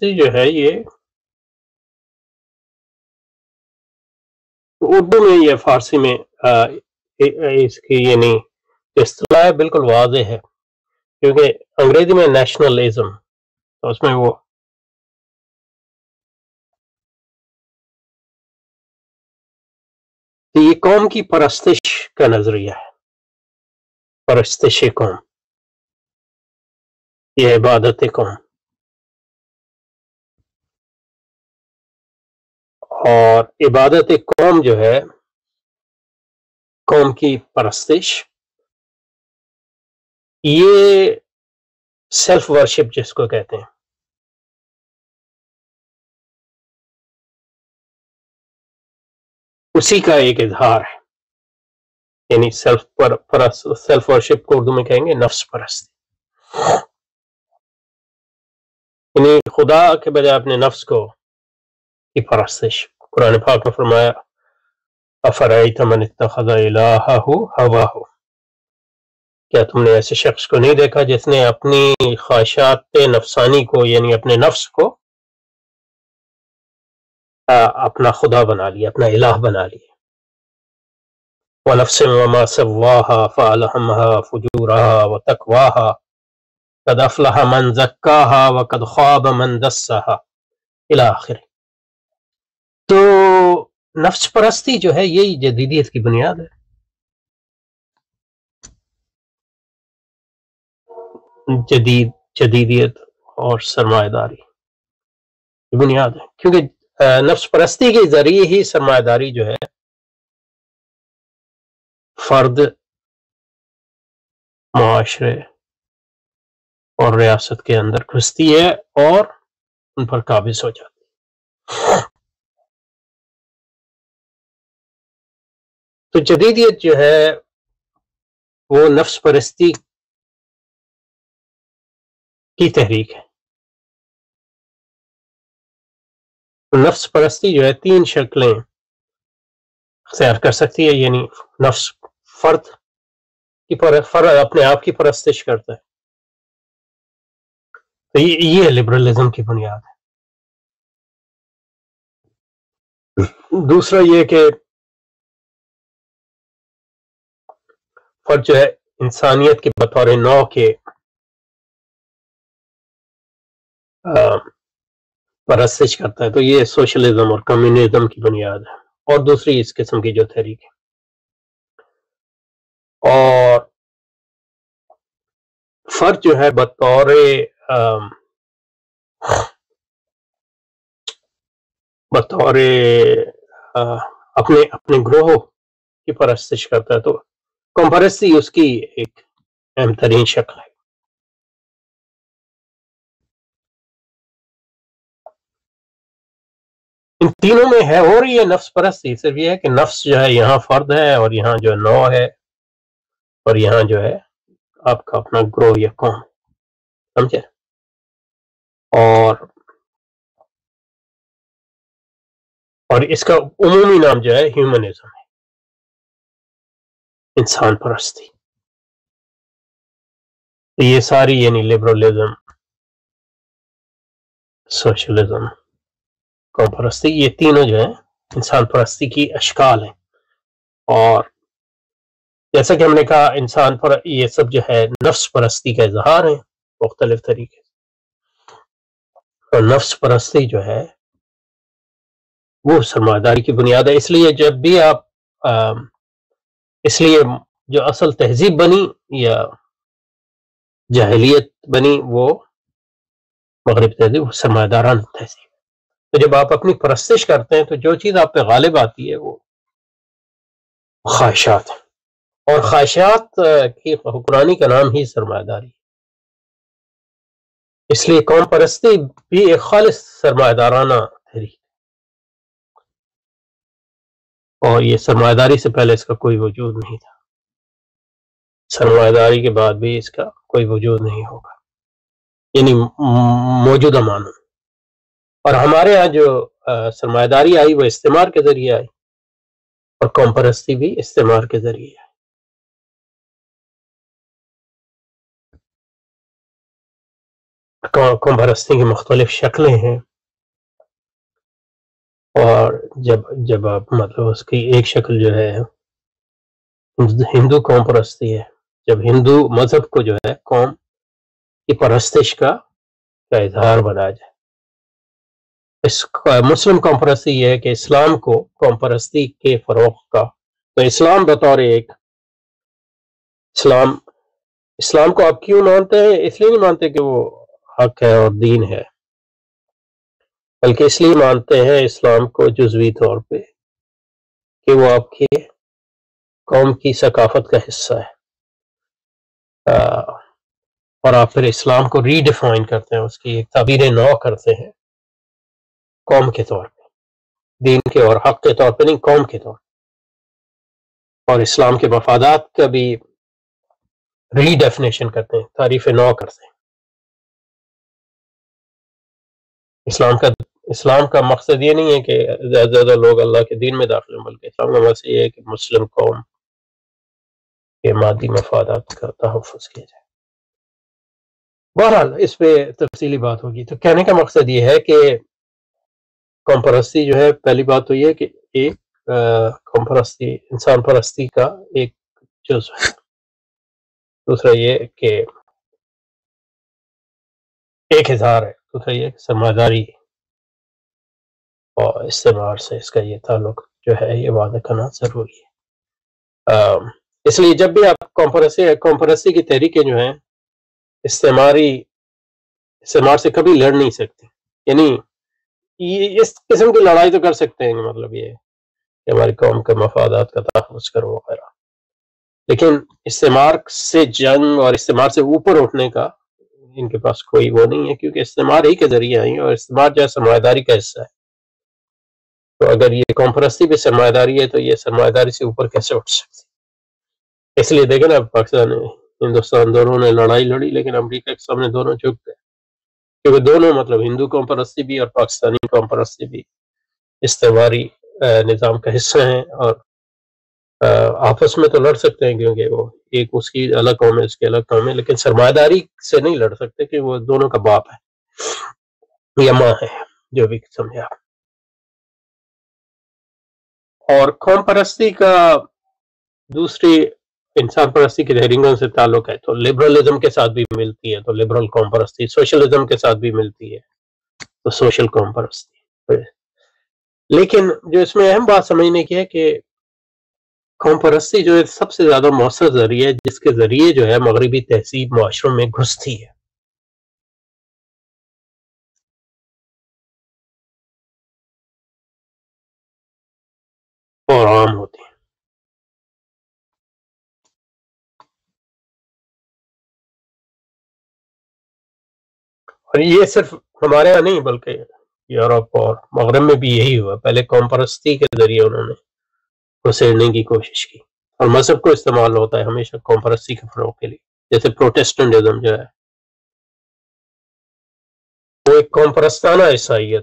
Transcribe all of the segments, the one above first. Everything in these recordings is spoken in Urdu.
پرستی جو ہے یہ اردو میں یا فارسی میں اس کی یعنی اصطلاح بالکل واضح ہے، کیونکہ انگریزی میں نیشنلزم، تو اس میں وہ یہ قوم کی پرستش کا نظریہ ہے، پرستش قوم، یہ عبادت قوم، اور عبادت قوم جو ہے، قوم کی پرستش، یہ سیلف ورشپ جس کو کہتے ہیں، اسی کا ایک اظہار ہے، یعنی سیلف ورشپ کو اردو میں کہیں گے نفس پرستی، یعنی خدا کے بجائے اپنے نفس کو کی پرستش۔ قرآن پاک میں فرمایا افرأیت من اتخذ الہہ ہواہ، کیا تم نے ایسے شخص کو نہیں دیکھا جس نے اپنی خواہشات نفسانی کو یعنی اپنے نفس کو اپنا خدا بنا لیا، اپنا الہ بنا لیا۔ وَنَفْسٍ وَمَا سَوَّاهَا فَأَلْهَمَهَا فُجُورَهَا وَتَقْوَاهَا قَدْ أَفْلَحَ مَنْ زَكَّاهَا وَقَدْ خَابَ مَنْ دَسَّاهَا إِلَى آخر۔ تو نفس پرستی جو ہے یہی جدیدیت کی بنیاد ہے، جدیدیت اور سرمایہ داری کی بنیاد ہے، کیونکہ نفس پرستی کے ذریعے ہی سرمایہ داری جو ہے فرد، معاشرے اور ریاست کے اندر گھستی ہے اور ان پر قابض ہو جاتی ہے۔ تو جدیدیت جو ہے وہ نفس پرستی کی تحریک ہے۔ نفس پرستی جو ہے تین شکلیں اختیار کر سکتی ہے، یعنی نفس فرد کی فرد اپنے آپ کی پرستش کرتا ہے، تو یہ لبرلزم کی بنیاد ہے۔ دوسرا یہ کہ فرد جو ہے انسانیت کے بطور نوع کے پرستش کرتا ہے، تو یہ سوشلزم اور کمیونزم کی بنیاد ہے، اور دوسری اس قسم کی جو تحریک ہے۔ اور فرد جو ہے بطور اپنے گروہ کی پرستش کرتا ہے، تو قوم پرستی اس کی ایک اہم ترین شکل ہے۔ ان تینوں میں ہے ہو رہی ہے نفس پرستی، صرف یہ ہے کہ نفس جو ہے یہاں فرد ہے، اور یہاں جو نوع ہے، اور یہاں جو ہے آپ کا اپنا گروہ یا قوم، سمجھے؟ اور اس کا عمومی نام جو ہے ہیومنزم ہے، انسان پرستی۔ تو یہ ساری یعنی لبرلزم، سوشلزم، قوم پرستی، یہ تینوں جو ہیں انسان پرستی کی اشکال ہیں، اور جیسا کہ ہم نے کہا انسان پر یہ سب جو ہے نفس پرستی کا اظہار ہے مختلف طریقے سے، اور نفس پرستی جو ہے وہ سرمایہ داری کی بنیاد ہے۔ اس لیے جب بھی آپ اس لیے جو اصل تہذیب بنی یا جاہلیت بنی وہ مغرب تہذیب، وہ سرمایہ داران تہذیب۔ تو جب آپ اپنی پرستش کرتے ہیں تو جو چیز آپ پہ غالب آتی ہے وہ خواہشات ہیں، اور خواہشات کی حکمرانی کا نام ہی سرمایہ داری۔ اس لیے قوم پرستی بھی ایک خالص سرمایہ دارانہ تحریک، اور یہ سرمایہ داری سے پہلے اس کا کوئی وجود نہیں تھا، سرمایہ داری کے بعد بھی اس کا کوئی وجود نہیں ہوگا، یعنی موجودہ معنی۔ اور ہمارے ہاں جو سرمایہ داری آئی وہ استعمار کے ذریعے آئی، اور قوم پرستی بھی استعمار کے ذریعے آئی۔ قوم پرستی کی مختلف شکلیں ہیں، اور جب آپ مطلب اس کی ایک شکل جو ہے ہندو قوم پرستی ہے، جب ہندو مذہب کو جو ہے قوم کی پرستش کا اظہار بنایا جائے۔ اس مسلم قوم پرستی یہ ہے کہ اسلام کو قوم پرستی کے فروغ کا، تو اسلام بطور ایک اسلام کو آپ کیوں مانتے ہیں؟ اس لیے نہیں مانتے کہ وہ حق ہے اور دین ہے، بلکہ اس لیے مانتے ہیں اسلام کو جزوی طور پہ کہ وہ آپ کے قوم کی ثقافت کا حصہ ہے، اور آپ پھر اسلام کو ری ڈیفائن کرتے ہیں، اس کی ایک تعبیر نو کرتے ہیں قوم کے طور پہ، دین کے اور حق کے طور پہ نہیں، قوم کے طور پہ، اور اسلام کے مفادات کا بھی ری ڈیفینیشن کرتے ہیں، تعریف نو کرتے ہیں۔ اسلام کا مقصد یہ نہیں ہے کہ زیادہ زیادہ لوگ اللہ کے دین میں داخل ہوں، بلکہ اسلام کا مقصد یہ ہے کہ مسلم قوم کے مادی مفادات کا تحفظ کیا جائے۔ بہرحال اس پہ تفصیلی بات ہوگی۔ تو کہنے کا مقصد یہ ہے کہ قوم پرستی جو ہے، پہلی بات تو یہ ہے کہ ایک قوم پرستی انسان پرستی کا ایک جزو ہے۔ دوسرا یہ کہ ایک اظہار ہے، دوسرا یہ کہ سرمایہ داری اور استعمار سے اس کا یہ تعلق جو ہے یہ واضح کرنا ضروری ہے۔ اس لیے جب بھی آپ قوم پرستی کی تحریکیں جو ہیں استعمار سے کبھی لڑ نہیں سکتی، یعنی یہ اس قسم کی لڑائی تو کر سکتے ہیں، مطلب یہ کہ ہماری قوم کے مفادات کا تحفظ کرو وغیرہ، لیکن استعمار سے جنگ اور استعمار سے اوپر اٹھنے کا ان کے پاس کوئی وہ نہیں ہے، کیونکہ استعمار ہی کے ذریعے آئی، اور استعمار جو ہے سرمایہ داری کا حصہ ہے۔ تو اگر یہ قوم پرستی بھی سرمایہ داری ہے تو یہ سرمایہ داری سے اوپر کیسے اٹھ سکتی؟ اس لیے دیکھیں نا، پاکستان ہندوستان دونوں نے لڑائی لڑی، لیکن امریکہ کے سامنے دونوں جھک گئے، کیونکہ دونوں مطلب ہندو قوم پرستی بھی اور پاکستانی قوم پرستی بھی استعماری نظام کا حصہ ہیں، اور آپس میں تو لڑ سکتے ہیں کیونکہ وہ ایک اس کی الگ قوم ہے، اس کی الگ قوم ہے، لیکن سرمایہ داری سے نہیں لڑ سکتے کہ وہ دونوں کا باپ ہے یا ماں ہے، جو بھی سمجھا۔ اور قوم پرستی کا دوسری انسان پرستی کی تحریکوں سے تعلق ہے تو لبرلزم کے ساتھ بھی ملتی ہے، تو لبرل قوم پرستی، سوشلزم کے ساتھ بھی ملتی ہے تو سوشل قوم پرستی۔ لیکن جو اس میں اہم بات سمجھنے کی ہے کہ قوم پرستی جو ہے سب سے زیادہ مؤثر ذریعہ ہے، جس کے ذریعے جو ہے مغربی تہذیب معاشروں میں گھستی ہے اور عام ہوتی ہے۔ اور یہ صرف ہمارے یہاں نہیں بلکہ یورپ اور مغرب میں بھی یہی ہوا، پہلے قوم پرستی کے ذریعے انہوں نے گھسیڑنے کی کوشش کی، اور مذہب کو استعمال ہوتا ہے ہمیشہ قوم پرستی کے فروغ کے لیے، جیسے پروٹیسٹنٹزم جو ہے وہ ایک قوم پرستانہ عیسائی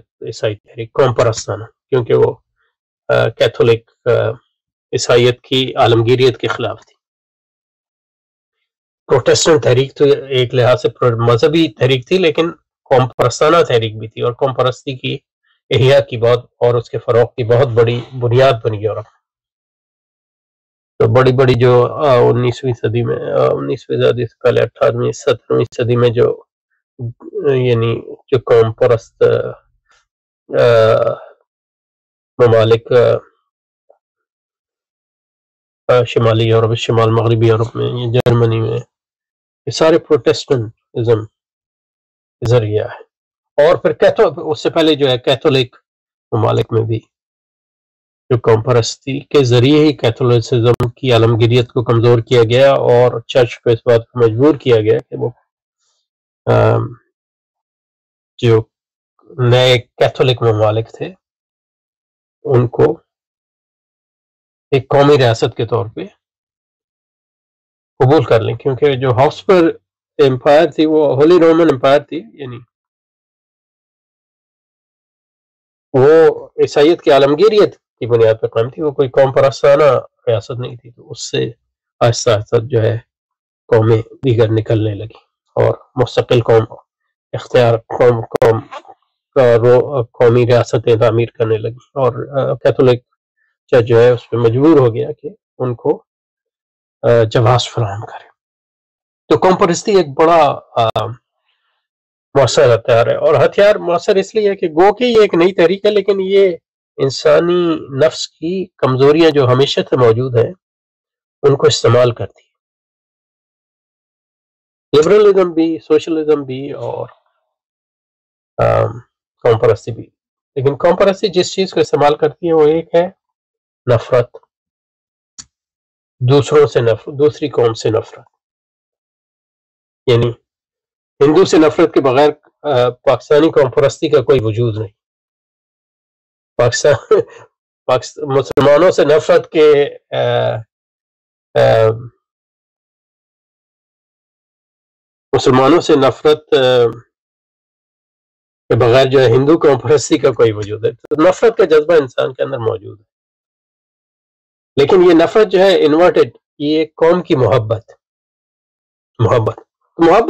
تحریک، قوم پرستانہ، کیونکہ وہ کیتھولک عیسائیت کی عالمگیریت کے خلاف تھی۔ پروٹیسٹنٹ تحریک تو ایک لحاظ سے مذہبی تحریک تھی، لیکن قوم پرستانہ تحریک بھی تھی، اور قوم پرستی کی احیاء کی بہت اور اس کے فروغ کی بہت بڑی بنیاد بنی یورپ۔ تو بڑی بڑی جو 19ویں صدی میں 19ویں صدی سے پہلے 18ویں 17ویں صدی میں جو یعنی جو قوم پرست ممالک شمالی یورپ، شمال مغربی یورپ میں، جرمنی میں، یہ سارے پروٹیسٹنٹزم ذریعہ ہے۔ اور پھر اس سے پہلے جو ہے کیتھولک ممالک میں بھی جو قوم پرستی کے ذریعے ہی کیتھولسزم کی عالمگیریت کو کمزور کیا گیا، اور چرچ کو اس بات کو مجبور کیا گیا کہ وہ جو نئے کیتھولک ممالک تھے ان کو ایک قومی ریاست کے طور پہ قبول کر لیں، کیونکہ جو ہاؤس پر امپائر تھی وہ ہولی رومن امپائر تھی، یعنی وہ عیسائیت کی عالمگیریت کی بنیاد پہ قائم تھی، وہ کوئی قوم پرستانہ ریاست نہیں تھی۔ تو اس سے آہستہ آہستہ جو ہے قومیں دیگر نکلنے لگی اور مستقل قوم اختیار قومی ریاستیں تعمیر کرنے لگی، اور کیتھولک چرچ جو ہے اس پہ مجبور ہو گیا کہ ان کو جواز فراہم کرے۔ تو قوم پرستی ایک بڑا مؤثر ہتھیار ہے، اور ہتھیار مؤثر اس لیے ہے کہ گو کہ یہ ایک نئی تحریک ہے، لیکن یہ انسانی نفس کی کمزوریاں جو ہمیشہ سے موجود ہیں ان کو استعمال کرتی ہے، لبرلزم بھی، سوشلزم بھی، اور قوم پرستی بھی۔ لیکن قوم پرستی جس چیز کو استعمال کرتی ہے وہ ایک ہے نفرت، دوسروں سے نفرت، دوسری قوم سے نفرت، یعنی ہندو سے نفرت کے بغیر پاکستانی قوم پرستی کا کوئی وجود نہیں۔ مسلمانوں سے نفرت کے مسلمانوں سے نفرت کے بغیر جو ہے ہندو قوم پرستی کا کوئی وجود ہے۔ تو نفرت کا جذبہ انسان کے اندر موجود ہے، لیکن یہ نفرت جو ہے انورٹڈ، یہ قوم کی محبت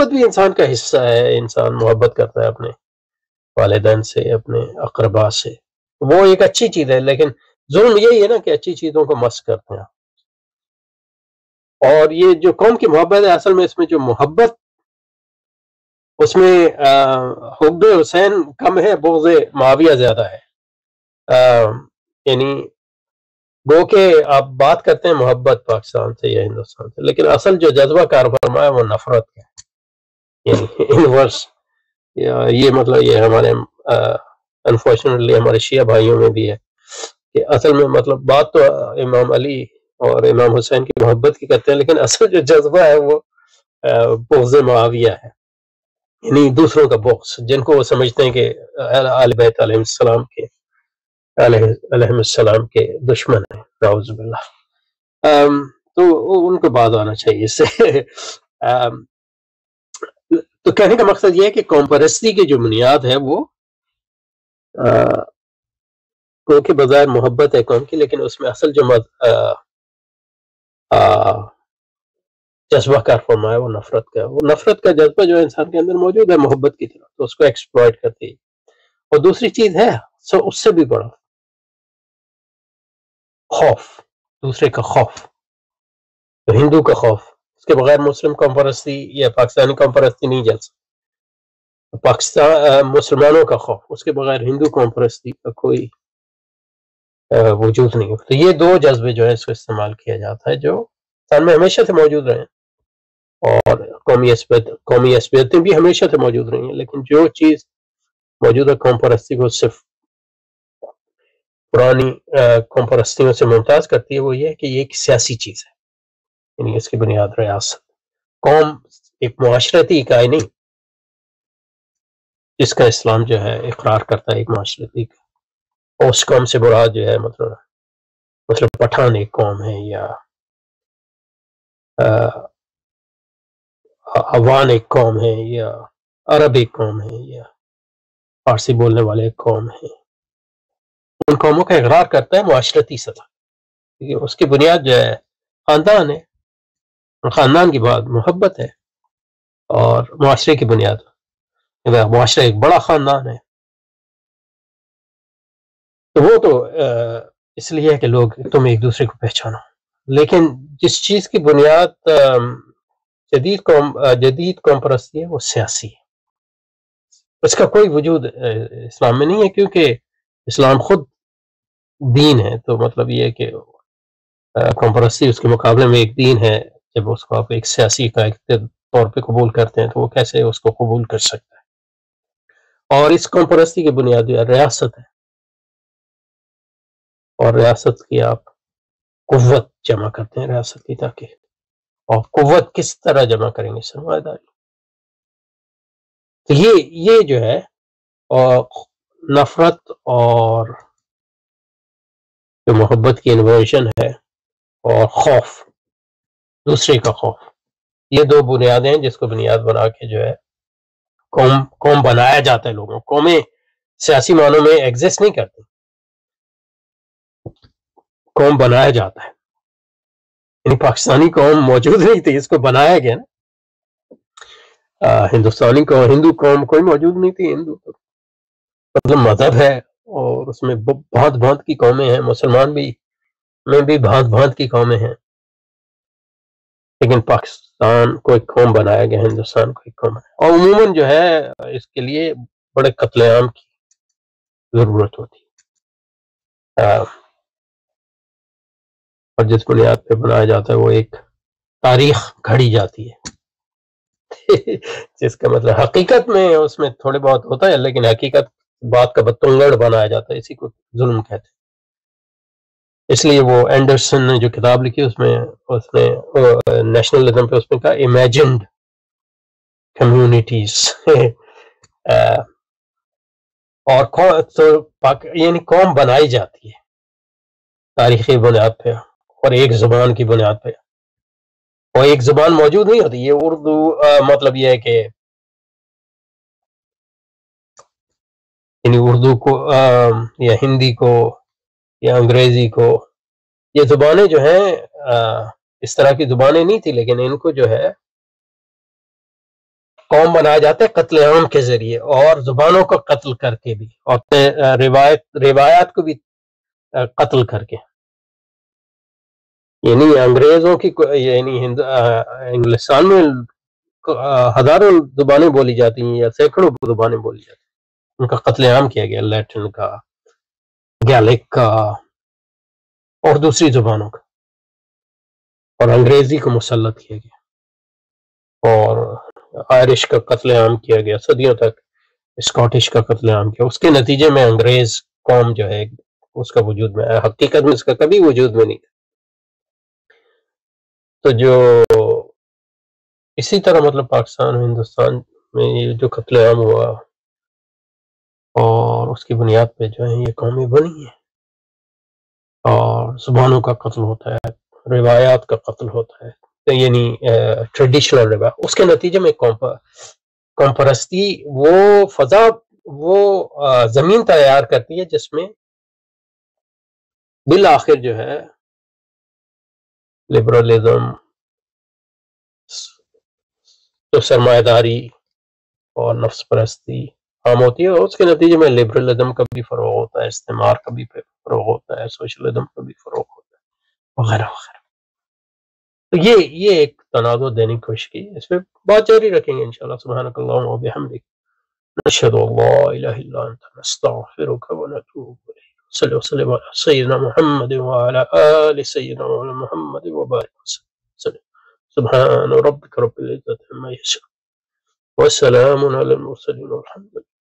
بھی انسان کا حصہ ہے۔ انسان محبت کرتا ہے اپنے والدین سے، اپنے اقربا سے، وہ ایک اچھی چیز ہے، لیکن ظلم یہی ہے نا کہ اچھی چیزوں کو مس کرتے ہیں۔ اور یہ جو قوم کی محبت ہے، اصل میں اس میں جو محبت، اس میں حب حسین کم ہے، بغض معاویہ زیادہ ہے۔ یعنی گو کہ آپ بات کرتے ہیں محبت پاکستان سے یا ہندوستان سے، لیکن اصل جو جذبہ کار فرما ہے وہ نفرت کا ہے، یعنی انورس۔ یہ مطلب یہ ہمارے انفارچونیٹلی ہمارے شیعہ بھائیوں میں بھی ہے کہ اصل میں مطلب بات تو امام علی اور امام حسین کی محبت کی کرتے ہیں، لیکن اصل جو جذبہ ہے وہ بغض معاویہ ہے، یعنی دوسروں کا بغض، جن کو وہ سمجھتے ہیں کہ اہل بیت علیہ السلام کے دشمن ہیں، نعوذ باللہ۔ تو ان کو باز آنا چاہیے اس سے۔ تو کہنے کا مقصد یہ ہے کہ قوم پرستی کی جو بنیاد ہے وہ قوم کے بظاہر محبت ہے قوم کی، لیکن اس میں اصل جو جذبہ کار فرما ہے وہ نفرت کا ہے۔ وہ نفرت کا جذبہ جو انسان کے اندر موجود ہے محبت کی طرف، تو اس کو ایکسپلائٹ کرتی ہے۔ اور دوسری چیز ہے اس سے بھی بڑا خوف، دوسرے کا خوف، تو ہندو کا خوف، اس کے بغیر مسلم قوم پرستی یا پاکستانی قوم پرستی نہیں چل سکتی۔ پاکستان مسلمانوں کا خوف، اس کے بغیر ہندو قوم پرستی کا کوئی وجود نہیں ہے۔ تو یہ دو جذبے جو ہے اس کو استعمال کیا جاتا ہے جو انسان میں ہمیشہ سے موجود رہے ہیں، اور قومی عصبیتیں بھی ہمیشہ سے موجود رہی ہیں، لیکن جو چیز موجودہ قوم پرستی کو صرف پرانی قوم پرستیوں سے ممتاز کرتی ہے وہ یہ ہے کہ یہ ایک سیاسی چیز ہے، یعنی اس کی بنیاد ریاست۔ قوم ایک معاشرتی اکائی نہیں جس کا اسلام جو ہے اقرار کرتا ہے ایک معاشرتی کا، اور اس قوم سے مراد جو ہے مطلب پٹھان ایک قوم ہے، یا افغان ایک قوم ہے، یا عرب ایک قوم ہے، یا فارسی بولنے والے ایک قوم ہے۔ ان قوموں کا اقرار کرتا ہے معاشرتی سطح، کیونکہ اس کی بنیاد جو ہے خاندان ہے، خاندان کی بات محبت ہے، اور معاشرے کی بنیاد معاشرہ ایک بڑا خاندان ہے، تو وہ تو اس لیے ہے کہ لوگ تم ایک دوسرے کو پہچانو۔ لیکن جس چیز کی بنیاد جدید قوم پرستی ہے وہ سیاسی ہے، اس کا کوئی وجود اسلام میں نہیں ہے، کیونکہ اسلام خود دین ہے۔ تو مطلب یہ ہے کہ قوم پرستی اس کے مقابلے میں ایک دین ہے، جب اس کو آپ ایک سیاسی کا طور پہ قبول کرتے ہیں تو وہ کیسے اس کو قبول کر سکتا ہے۔ اور اس قوم پرستی کی بنیاد ریاست ہے، اور ریاست کی آپ قوت جمع کرتے ہیں ریاست کی، تاکہ اور قوت کس طرح جمع کریں گے؟ سرمایہ داری۔ تو یہ جو ہے نفرت اور جو محبت کی انورژن ہے، اور خوف، دوسرے کا خوف، یہ دو بنیادیں ہیں جس کو بنیاد بنا کے جو ہے قوم بنایا جاتا ہے لوگوں۔ قومیں سیاسی معنوں میں ایگزسٹ نہیں کرتی، قوم بنایا جاتا ہے، یعنی پاکستانی قوم موجود نہیں تھی، اس کو بنایا گیا نا۔ ہندوستانی کو ہندو قوم کوئی موجود نہیں تھی. ہندو مطلب مذہب ہے اور اس میں بھانت بھانت کی قومیں ہیں. مسلمان بھی میں بھی بھانت بھانت کی قومیں ہیں، لیکن پاکستان کو ایک قوم بنایا گیا، ہندوستان کو ایک قوم ہے. اور عموماً جو ہے اس کے لیے بڑے قتل عام کی ضرورت ہوتی ہے، اور جس بنیاد پہ بنایا جاتا ہے وہ ایک تاریخ گھڑی جاتی ہے جس کا مطلب حقیقت میں اس میں تھوڑے بہت ہوتا ہے، لیکن حقیقت بات کا بتنگڑ بنایا جاتا ہے، اسی کو ظلم کہتے ہیں. اس لیے وہ اینڈرسن نے جو کتاب لکھی اس نے نیشنلزم پہ اس میں کہا امیجنڈ کمیونٹیز اور یعنی قوم بنائی جاتی ہے تاریخی بنیاد پہ اور ایک زبان کی بنیاد پہ، اور ایک زبان موجود نہیں ہوتی. یہ اردو مطلب یہ ہے کہ یعنی اردو کو یا ہندی کو یا انگریزی کو، یہ زبانیں جو ہیں اس طرح کی زبانیں نہیں تھی، لیکن ان کو جو ہے قوم بنایا جاتا ہے قتل عام کے ذریعے، اور زبانوں کو قتل کر کے بھی، اور روایات کو بھی قتل کر کے. یعنی انگریزوں کی یعنی انگلستان میں ہزاروں زبانیں بولی جاتی ہیں یا سینکڑوں زبانیں بولی جاتی ہیں، ان کا قتل عام کیا گیا، لیٹن کا، گیلک کا اور دوسری زبانوں کا، اور انگریزی کو مسلط کیا گیا، اور آئرش کا قتل عام کیا گیا صدیوں تک، اسکاٹش کا قتل عام کیا. اس کے نتیجے میں انگریز قوم جو ہے اس کا وجود میں آیا، حقیقت میں اس کا کبھی وجود میں نہیں تھا. تو جو اسی طرح مطلب پاکستان ہندوستان میں یہ جو قتل عام ہوا اور اس کی بنیاد پہ جو ہے یہ قومیں بنی ہیں، اور زبانوں کا قتل ہوتا ہے، روایات کا قتل ہوتا ہے، یعنی ٹریڈیشنل روایات. اس کے نتیجے میں قوم پرستی وہ فضا، وہ زمین تیار کرتی ہے جس میں بالآخر جو ہے لبرلزم، جو سرمایہ داری اور نفس پرستی عام ہوتی ہے، اور اس کے نتیجے میں لبرلزم کا بھی فروغ ہوتا ہے، استعمار کا بھی فروغ ہوتا ہے، سوشلزم کا بھی فروغ ہوتا ہے، وغیرہ وغیرہ. تو یہ ایک تنازع دینے کی کوشش کی. اس پہ بات جاری رکھیں گے انشاءاللہ. سبحانک اللہم و بحمدک، نشہد ان لا الہ الا انت، نستغفرک و نتوب الیک. صلی وسلم علی سیدنا محمد وعلی آل سیدنا محمد وبارک وسلم. سبحان ربک رب العزة عما یصفون وسلام علی المرسلین والحمد للہ.